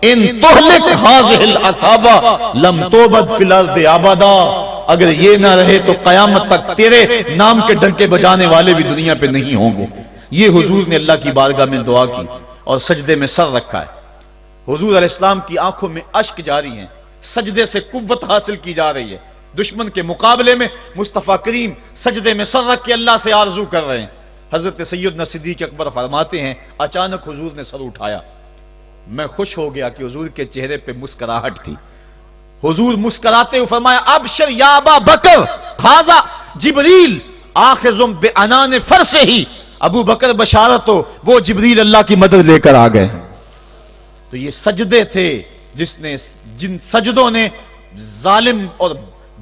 ان تہلک ہذہ العصابہ لم توبد فی الارض ابدا، اگر یہ نہ رہے تو قیامت تک تیرے نام کے ڈنکے بجانے والے بھی دنیا پہ نہیں ہوں گے۔ یہ حضور نے اللہ کی بارگاہ میں دعا کی اور سجدے میں سر رکھا ہے۔ حضور علیہ السلام کی آنکھوں میں اشک جاری ہیں، سجدے سے قوت حاصل کی جا رہی ہے۔ دشمن کے مقابلے میں مصطفیٰ کریم سجدے میں سر رکھ کے اللہ سے آرزو کر رہے ہیں۔ حضرت سیدنا صدیق اکبر فرماتے ہیں اچانک حضور نے سر اٹھایا، میں خوش ہو گیا کہ حضور کے چہرے پہ مسکراہٹ تھی۔ حضور مسکراتے ہوئے فرمایا ابشر یا ابا بکر ھذا جبریل آخذ بعنان فرسہ، ابو بکر بشارت ہو، وہ جبریل اللہ کی مدد لے کر آ گئے۔ تو یہ سجدے تھے جن سجدوں نے ظالم اور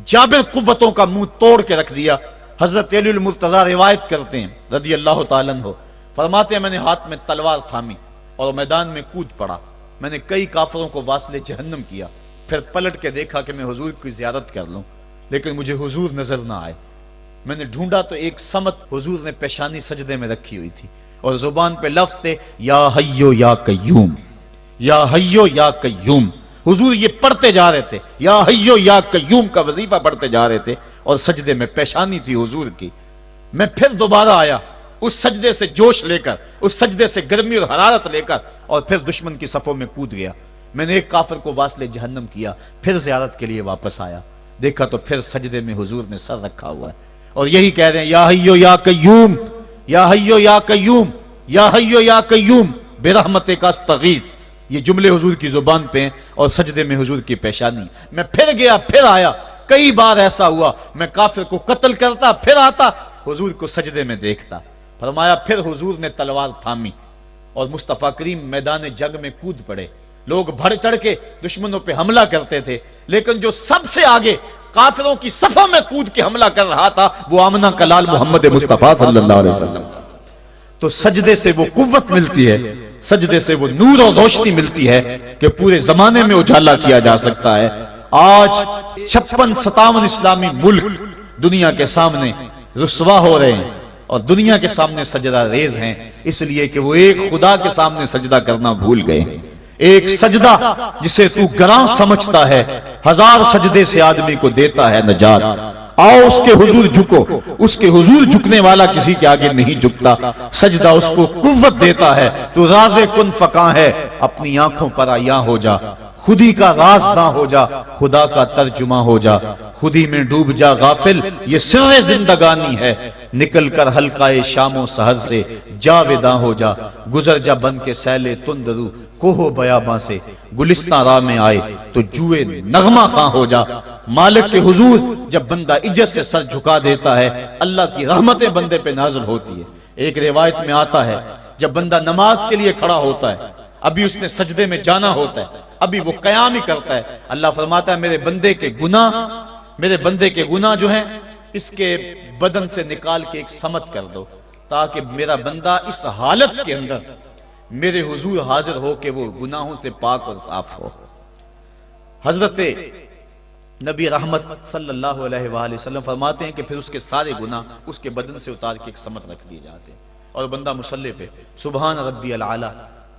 جابر قوتوں کا منہ توڑ کے رکھ دیا۔ حضرت علی المرتضیٰ روایت کرتے ہیں رضی اللہ تعالیٰ عنہ، فرماتے ہیں میں نے ہاتھ میں تلوار تھامی اور میدان میں کود پڑا، میں نے کئی کافروں کو واصل جہنم کیا، پھر پلٹ کے دیکھا کہ میں حضور کی زیارت کر لوں، لیکن مجھے حضور نظر نہ آئے۔ میں نے ڈھونڈا تو ایک سمت حضور نے پیشانی سجدے میں رکھی ہوئی تھی اور زبان پہ لفظ تھے یا حیو یا قیوم، یا حیو یا قیوم۔ حضور یہ پڑھتے جا رہے تھے، یا حیو یا قیوم کا وظیفہ پڑھتے جا رہے تھے اور سجدے میں پیشانی تھی حضور کی۔ میں پھر دوبارہ آیا اس سجدے سے جوش لے کر، اس سجدے سے گرمی اور حرارت لے کر، اور پھر دشمن کی صفوں میں کود گیا۔ میں نے ایک کافر کو واصل جہنم کیا، پھر زیارت کے لیے واپس آیا، دیکھا تو پھر سجدے میں حضور نے سر رکھا ہوا ہے اور یہی کہہ رہے ہیں یا حیو یا قیوم، یا حیو یا قیوم، یا حیو یا قیوم برحمتک استغیث۔ یہ جملے حضور کی زبان پہ ہیں اور سجدے میں حضور کی پیشانی۔ میں پھر گیا، پھر آیا، کئی بار ایسا ہوا میں کافر کو قتل کرتا، پھر آتا حضور کو سجدے میں دیکھتا۔ فرمایا پھر حضور نے تلوار تھامی اور مصطفیٰ کریم میدان جنگ میں کود پڑے۔ لوگ بڑھ چڑھ کے دشمنوں پہ حملہ کرتے تھے، لیکن جو سب سے آگے کافروں کی صفوں میں کود کے حملہ کر رہا تھا وہ آمنہ کا لال محمد مصطفیٰ صلی اللہ علیہ وسلم۔ تو سجدے سے وہ قوت ملتی ہے، سجدے سے وہ نور اور روشنی ملتی ہے کہ پورے زمانے میں اجالا کیا جا سکتا ہے۔ آج 56-57 اسلامی ملک دنیا کے سامنے رسوا ہو رہے ہیں اور دنیا کے سامنے سجدہ ریز ہیں، اس لیے کہ وہ ایک خدا کے سامنے سجدہ کرنا بھول گئے ہیں۔ ایک سجدہ جسے تو گراں سمجھتا ہے 1000 سجدے سے آدمی کو دیتا ہے نجات۔ آؤ اس کے حضور جھکو، اس کے حضور جھکنے والا کسی کے آگے نہیں جھکتا۔ سجدہ اس کو قوت دیتا ہے، تو راز کن فکاں ہے، اپنی آنکھوں پر عیاں ہو جا، خودی کا راز نہ ہو جا، خدا کا ترجمہ ہو جا، خودی میں ڈوب جا غافل، یہ سر زندگانی ہے، نکل کر حلقہ شام و سحر سے جا ودا ہو جا، گزر جا بن کے سیلے تندرو کوہ بیاباں سے، گلستان راہ میں آئے تو جوئے نغمہ خواں ہو جا۔ مالک کے حضور جب بندہ عزت سے سر جھکا دیتا ہے، اللہ کی رحمتیں بندے پہ نازل ہوتی ہے۔ ایک روایت میں آتا ہے جب بندہ نماز کے لیے کھڑا ہوتا ہے، ابھی اس نے سجدے میں جانا ہوتا ہے، ابھی وہ قیام ہی کرتا ہے، اللہ فرماتا ہے میرے بندے کے گناہ جو ہیں اس کے بدن سے نکال کے ایک سمت کر دو، تاکہ میرا بندہ اس حالت کے اندر میرے حضور حاضر ہو کہ وہ گناہوں سے پاک اور صاف ہو۔ حضرت نبی رحمت صلی اللہ علیہ وآلہ وسلم فرماتے ہیں کہ پھر اس کے سارے گناہ اس کے بدن سے اتار کے ایک سمت رکھ دیے جاتے ہیں اور بندہ مصلی پہ سبحان ربی العالی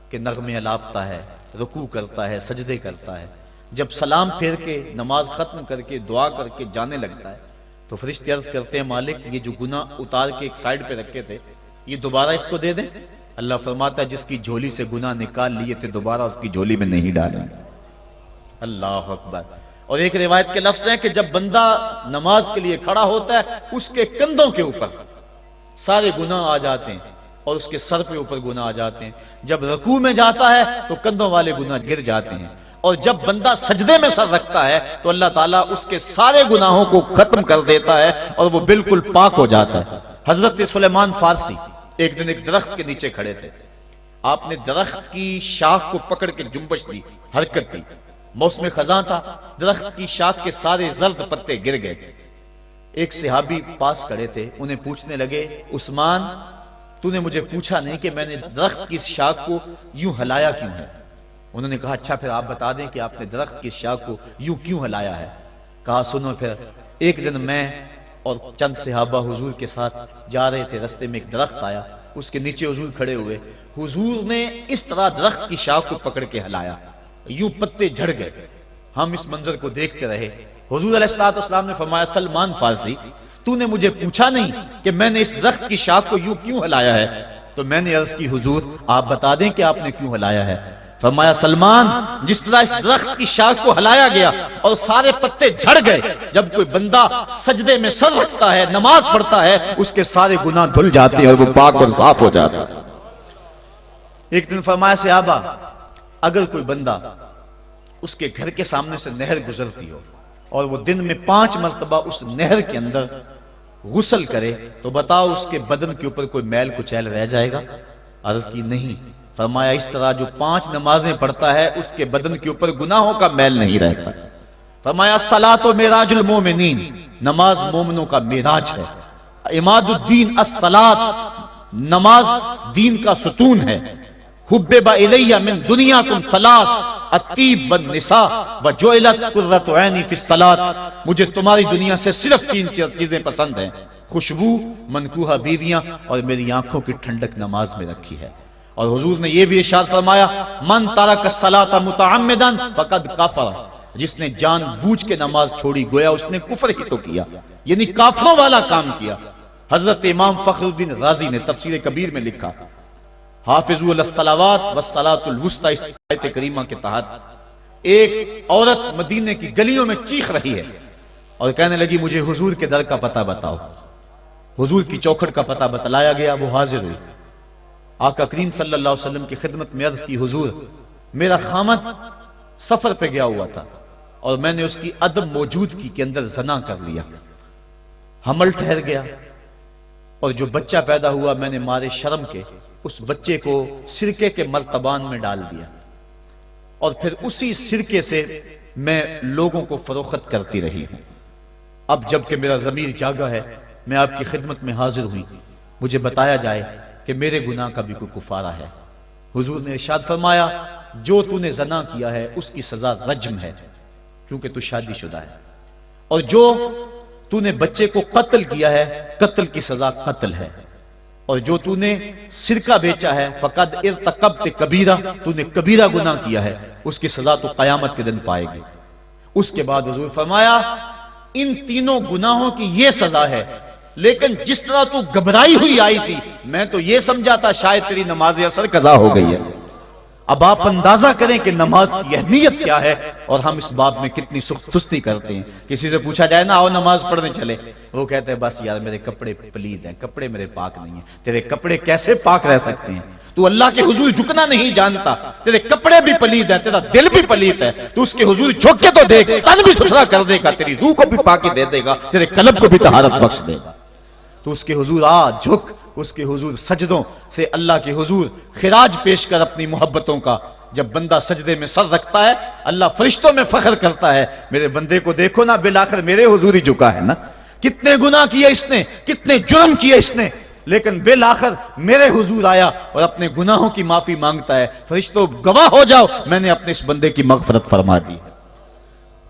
کے نغمے الاپتا ہے، رکوع کرتا ہے، سجدے کرتا ہے۔ جب سلام پھیر کے نماز ختم کر کے دعا کر کے جانے لگتا ہے تو فرشتے عرض کرتے ہیں مالک یہ جو گناہ اتار کے ایک سائیڈ پہ رکھے تھے یہ دوبارہ اس کو دے دیں، اللہ فرماتا ہے جس کی جھولی سے گناہ نکال لیے تھے دوبارہ اس کی جھولی میں نہیں ڈالیں گے۔ اللہ اکبر۔ اور ایک روایت کے لفظ ہیں کہ جب بندہ نماز کے لیے کھڑا ہوتا ہے اس کے کندھوں کے اوپر سارے گناہ آ جاتے ہیں اور اس کے سر پہ اوپر گناہ آ جاتے ہیں۔ جب رکوع میں جاتا ہے تو کندھوں والے گناہ گر جاتے ہیں، اور جب بندہ سجدے میں سر رکھتا ہے تو اللہ تعالیٰ اس کے سارے گناہوں کو ختم کر دیتا ہے اور وہ بالکل پاک ہو جاتا ہے۔ حضرت سلیمان فارسی ایک دن ایک درخت کے نیچے کھڑے تھے، آپ نے درخت کی شاخ کو پکڑ کے جنبش دی، حرکت دی، موسم خزاں تھا، درخت کی شاخ کے سارے زرد پتے گر گئے۔ ایک صحابی پاس کھڑے تھے، انہیں پوچھنے لگے عثمان تو نے مجھے پوچھا نہیں کہ میں نے درخت کی شاخ کو یوں ہلایا کیوں ہے؟ انہوں نے کہا اچھا پھر آپ بتا دیں کہ آپ نے درخت کی شاخ کو یوں کیوں ہلایا ہے؟ کہا سنو پھر، ایک دن میں اور چند صحابہ حضور کے ساتھ جا رہے تھے، رستے میں ایک درخت آیا، اس کے نیچے حضور کھڑے ہوئے، حضور نے اس طرح درخت کی شاخ کو پکڑ کے ہلایا، یوں پتے جھڑ گئے، ہم اس منظر کو دیکھتے رہے۔ حضور علیہ السلام نے فرمایا سلمان فارسی تو نے مجھے پوچھا نہیں کہ میں نے اس درخت کی شاخ کو یوں کیوں ہلایا ہے؟ تو میں نے عرض کی حضور آپ بتا دیں کہ آپ نے کیوں ہلایا ہے؟ فرمایا سلمان جس طرح اس درخت کی شاخ کو ہلایا گیا اور سارے پتے جھڑ گئے، جب کوئی بندہ سجدے میں سر رکھتا ہے نماز پڑھتا ہے اس کے سارے گناہ دھل جاتے ہیں اور وہ پاک اور صاف ہو جاتا ہے۔ ایک دن فرمایا صحابہ اگر کوئی بندہ اس کے گھر کے سامنے سے نہر گزرتی ہو اور وہ دن میں 5 مرتبہ اس نہر کے اندر غسل کرے تو بتاؤ اس کے بدن کے اوپر کوئی میل کچیل رہ جائے گا؟ عرض کی نہیں۔ فرمایا اس طرح جو 5 نمازیں پڑھتا ہے اس کے بدن کے اوپر گناہوں کا میل نہیں رہتا۔ فرمایا الصلاۃ معراج المومنین، نماز مومنوں کا معراج ہے۔ عماد الدین الصلاۃ، نماز دین کا ستون ہے۔ حبب الی من دنیاکم ثلاث الطیب والنساء وجعلت قرۃ عینی فی الصلاۃ، مجھے تمہاری دنیا سے صرف 3 چیزیں پسند ہیں، خوشبو، منکوحہ بیویاں اور میری آنکھوں کی ٹھنڈک نماز میں رکھی ہے۔ اور حضور نے یہ بھی ارشاد فرمایا من ترک الصلاۃ متعمدا فقد کفر، جس نے جان بوجھ کے نماز چھوڑی گویا اس نے کفر ہی تو کیا، یعنی کافروں والا کام کیا۔ حضرت امام فخر الدین رازی نے تفسیر کبیر میں لکھا حافظوا علی الصلوات والصلاۃ الوسطی، اس آیت کریمہ کے تحت ایک عورت مدینے کی گلیوں میں چیخ رہی ہے اور کہنے لگی مجھے حضور کے در کا پتہ بتاؤ۔ حضور کی چوکھٹ کا پتہ بتلایا گیا، وہ حاضر ہوئی، آقا کریم صلی اللہ علیہ وسلم کی خدمت میں عرض کی حضور میرا خامد سفر پہ گیا ہوا تھا اور میں نے اس کی عدم موجودگی کے اندر زنا کر لیا، حمل ٹھہر گیا اور جو بچہ پیدا ہوا میں نے مارے شرم کے اس بچے کو سرکے کے مرتبان میں ڈال دیا اور پھر اسی سرکے سے میں لوگوں کو فروخت کرتی رہی ہوں۔ اب جب کہ میرا ضمیر جاگا ہے میں آپ کی خدمت میں حاضر ہوئی، مجھے بتایا جائے کہ میرے گناہ کا بھی کوئی کفارہ ہے۔ حضور نے ارشاد فرمایا جو تو نے زنا کیا ہے اس کی سزا رجم ہے چونکہ تو شادی شدہ ہے، اور جو تو نے بچے کو قتل کیا ہے قتل کی سزا قتل ہے، اور جو تو نے سرکہ بیچا ہے فقد ارتکبت کبیرہ، تو نے کبیرہ گناہ کیا ہے، اس کی سزا تو قیامت کے دن پائے گی۔ اس کے بعد حضور فرمایا ان تینوں گناہوں کی یہ سزا ہے، لیکن جس طرح تو گھبرائی ہوئی آئی تھی میں تو یہ سمجھا تھا شاید تیری نماز اثر قضا ہو گئی ہے۔ اب آپ اندازہ کریں کہ نماز کی اہمیت کیا ہے اور ہم اس باب میں کتنی سستی کرتے ہیں۔ کسی سے پوچھا جائے نا آؤ نماز پڑھنے چلے، وہ کہتے ہیں بس یار میرے کپڑے پلید ہیں، کپڑے میرے پاک نہیں ہیں۔ تیرے کپڑے کیسے پاک رہ سکتے ہیں؟ تو اللہ کے حضور جھکنا نہیں جانتا، تیرے کپڑے بھی پلید ہیں، تیرا دل بھی پلید ہے، تو اس کے حضور جھک کے تو دیکھ، تن بھی ستھرا کر دے گا، تیری روح کو بھی پاکی دے دے گا، تیرے قلب کو بھی طہارت بخش دے گا۔ تو اس کے حضور آ جھک، اس کے حضور سجدوں سے اللہ کے حضور خراج پیش کر اپنی محبتوں کا۔ جب بندہ سجدے میں سر رکھتا ہے اللہ فرشتوں میں فخر کرتا ہے میرے بندے کو دیکھو نا بالآخر میرے حضور ہی جھکا ہے نا، کتنے گناہ کیے اس نے، کتنے جرم کیے اس نے، لیکن بالآخر میرے حضور آیا اور اپنے گناہوں کی معافی مانگتا ہے۔ فرشتوں گواہ ہو جاؤ میں نے اپنے اس بندے کی مغفرت فرما دی۔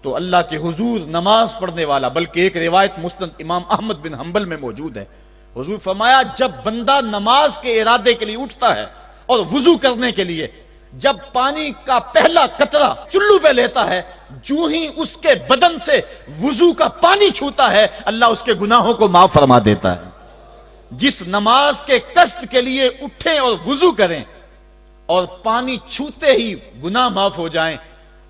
تو اللہ کے حضور نماز پڑھنے والا، بلکہ ایک روایت مسند امام احمد بن حنبل میں موجود ہے، حضور فرمایا جب بندہ نماز کے ارادے کے لیے اٹھتا ہے اور وضو کرنے کے لیے جب پانی کا پہلا قطرہ چلو پہ لیتا ہے، جو ہی اس کے بدن سے وضو کا پانی چھوتا ہے اللہ اس کے گناہوں کو معاف فرما دیتا ہے۔ جس نماز کے قصد کے لیے اٹھیں اور وضو کریں اور پانی چھوتے ہی گناہ معاف ہو جائیں،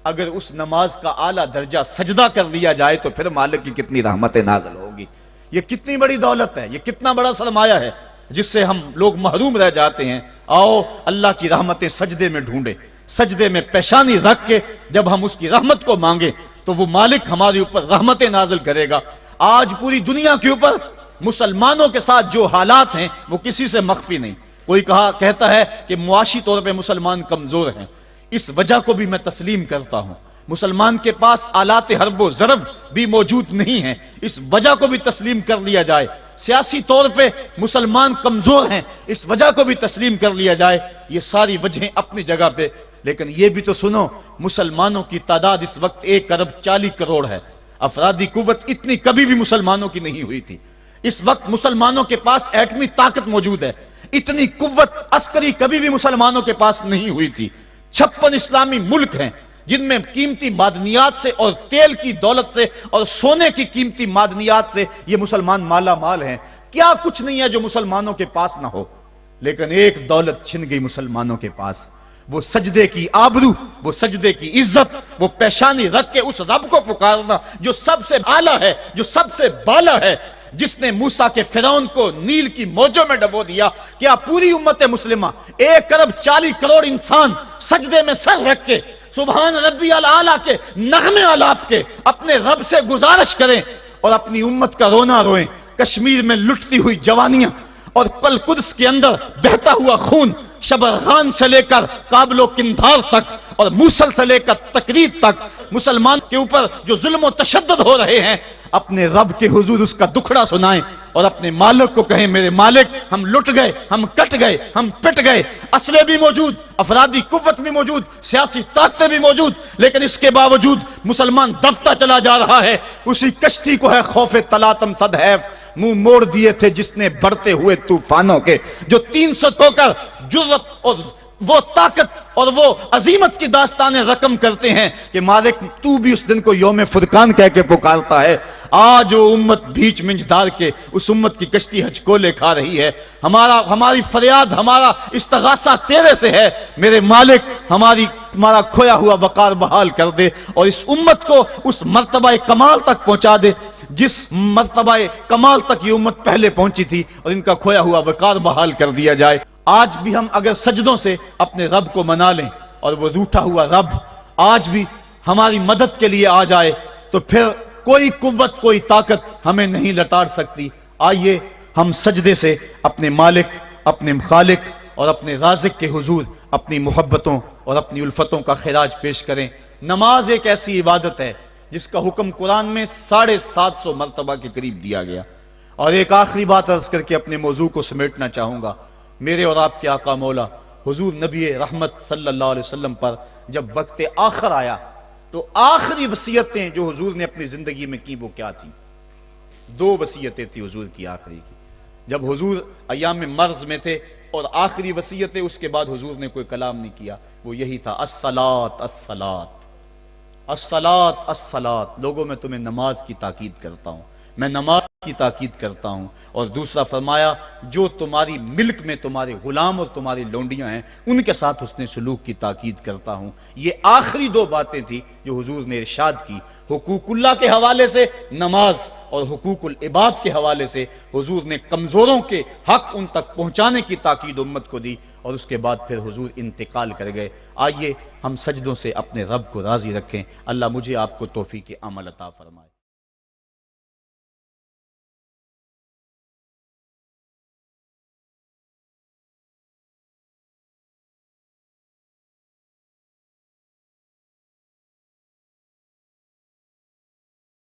اگر اس نماز کا اعلیٰ درجہ سجدہ کر لیا جائے تو پھر مالک کی کتنی رحمتیں نازل ہوگی۔ یہ کتنی بڑی دولت ہے، یہ کتنا بڑا سرمایہ ہے جس سے ہم لوگ محروم رہ جاتے ہیں۔ آؤ اللہ کی رحمتیں سجدے میں ڈھونڈیں، سجدے میں پیشانی رکھ کے جب ہم اس کی رحمت کو مانگیں تو وہ مالک ہمارے اوپر رحمتیں نازل کرے گا۔ آج پوری دنیا کے اوپر مسلمانوں کے ساتھ جو حالات ہیں وہ کسی سے مخفی نہیں۔ کوئی کہتا ہے کہ معاشی طور پہ مسلمان کمزور ہیں، اس وجہ کو بھی میں تسلیم کرتا ہوں۔ مسلمان کے پاس آلات حرب و ضرب بھی موجود نہیں ہیں، اس وجہ کو بھی تسلیم کر لیا جائے۔ سیاسی طور پہ مسلمان کمزور ہیں، اس وجہ کو بھی تسلیم کر لیا جائے۔ یہ ساری وجہیں اپنی جگہ پہ، لیکن یہ بھی تو سنو، مسلمانوں کی تعداد اس وقت 1.40 کروڑ ہے۔ افرادی قوت اتنی کبھی بھی مسلمانوں کی نہیں ہوئی تھی۔ اس وقت مسلمانوں کے پاس ایٹمی طاقت موجود ہے، اتنی قوت عسکری کبھی بھی مسلمانوں کے پاس نہیں ہوئی تھی۔ 56 اسلامی ملک ہیں جن میں قیمتی معدنیات سے اور تیل کی دولت سے اور سونے کی قیمتی معدنیات سے یہ مسلمان مالا مال ہیں۔ کیا کچھ نہیں ہے جو مسلمانوں کے پاس نہ ہو، لیکن ایک دولت چھن گئی مسلمانوں کے پاس، وہ سجدے کی آبرو، وہ سجدے کی عزت، وہ پیشانی رکھ کے اس رب کو پکارنا جو سب سے اعلیٰ ہے، جو سب سے بالا ہے، جس نے موسیٰ کے فرعون کو نیل کی موجوں میں ڈبو دیا۔ کیا پوری امت مسلمہ 1.40 کروڑ انسان سجدے میں سر رکھ کے سبحان ربی الاعلیٰ کے نغمے آلاپ کے اپنے رب سے گزارش کریں اور اپنی امت کا رونا روئیں؟ کشمیر میں لٹتی ہوئی جوانیاں اور قدس کے اندر بہتا ہوا خون، شبرغان سے لے کر کابل و قندھار تک اور موصل سے لے کر تکریب تک مسلمان کے اوپر جو ظلم و تشدد ہو رہے ہیں، اپنے رب کے حضور اس کا دکھڑا سنائیں اور اپنے مالک کو کہیں میرے مالک ہم لٹ گئے، ہم کٹ گئے، ہم پٹ گئے، اسلحے بھی موجود، افرادی قوت بھی موجود، سیاسی طاقتیں بھی موجود، لیکن اس کے باوجود مسلمان دبتا چلا جا رہا ہے۔ اسی کشتی کو ہے خوف تلاطم صدحیف منہ موڑ دیے تھے جس نے بڑھتے ہوئے طوفانوں کے، جو 300 ہو کر جرت اور وہ طاقت اور وہ عظیمت کی داستانیں رقم کرتے ہیں کہ مالک تو بھی اس دن کو یوم فرقان کہہ کے پکارتا ہے۔ آج وہ امت بیچ منجدار کے اس امت کی کشتی ہچکولے کھا رہی ہے۔ ہماری فریاد، ہمارا استغاثہ تیرے سے ہے، میرے مالک ہمارا کھویا ہوا وقار بحال کر دے اور اس امت کو اس مرتبہ کمال تک پہنچا دے جس مرتبہ کمال تک یہ امت پہلے پہنچی تھی، اور ان کا کھویا ہوا وقار بحال کر دیا جائے۔ آج بھی ہم اگر سجدوں سے اپنے رب کو منا لیں اور وہ روٹھا ہوا رب آج بھی ہماری مدد کے لیے آ جائے تو پھر کوئی قوت، کوئی طاقت ہمیں نہیں لتاڑ سکتی۔ آئیے ہم سجدے سے اپنے مالک، اپنے خالق اور اپنے رازق کے حضور اپنی محبتوں اور اپنی الفتوں کا خراج پیش کریں۔ نماز ایک ایسی عبادت ہے جس کا حکم قرآن میں 750 مرتبہ کے قریب دیا گیا۔ اور ایک آخری بات عرض کر کے اپنے موضوع کو سمیٹنا چاہوں گا۔ میرے اور آپ کے آقا مولا حضور نبی رحمت صلی اللہ علیہ وسلم پر جب وقت آخر آیا تو آخری وصیتیں جو حضور نے اپنی زندگی میں کی وہ کیا تھی؟ 2 وصیتیں تھی حضور کی آخری کی، جب حضور ایام مرض میں تھے، اور آخری وصیتیں اس کے بعد حضور نے کوئی کلام نہیں کیا، وہ یہی تھا الصلاۃ الصلاۃ الصلاۃ الصلاۃ۔ لوگوں میں تمہیں نماز کی تاکید کرتا ہوں، میں نماز کی تاکید کرتا ہوں۔ اور دوسرا فرمایا جو تمہاری ملک میں تمہارے غلام اور تمہاری لونڈیاں ہیں ان کے ساتھ حسن سلوک کی تاکید کرتا ہوں۔ یہ آخری 2 باتیں تھی جو حضور نے ارشاد کی۔ حقوق اللہ کے حوالے سے نماز اور حقوق العباد کے حوالے سے حضور نے کمزوروں کے حق ان تک پہنچانے کی تاکید امت کو دی، اور اس کے بعد پھر حضور انتقال کر گئے۔ آئیے ہم سجدوں سے اپنے رب کو راضی رکھیں۔ اللہ مجھے آپ کو توفیق عمل عطا فرمائے۔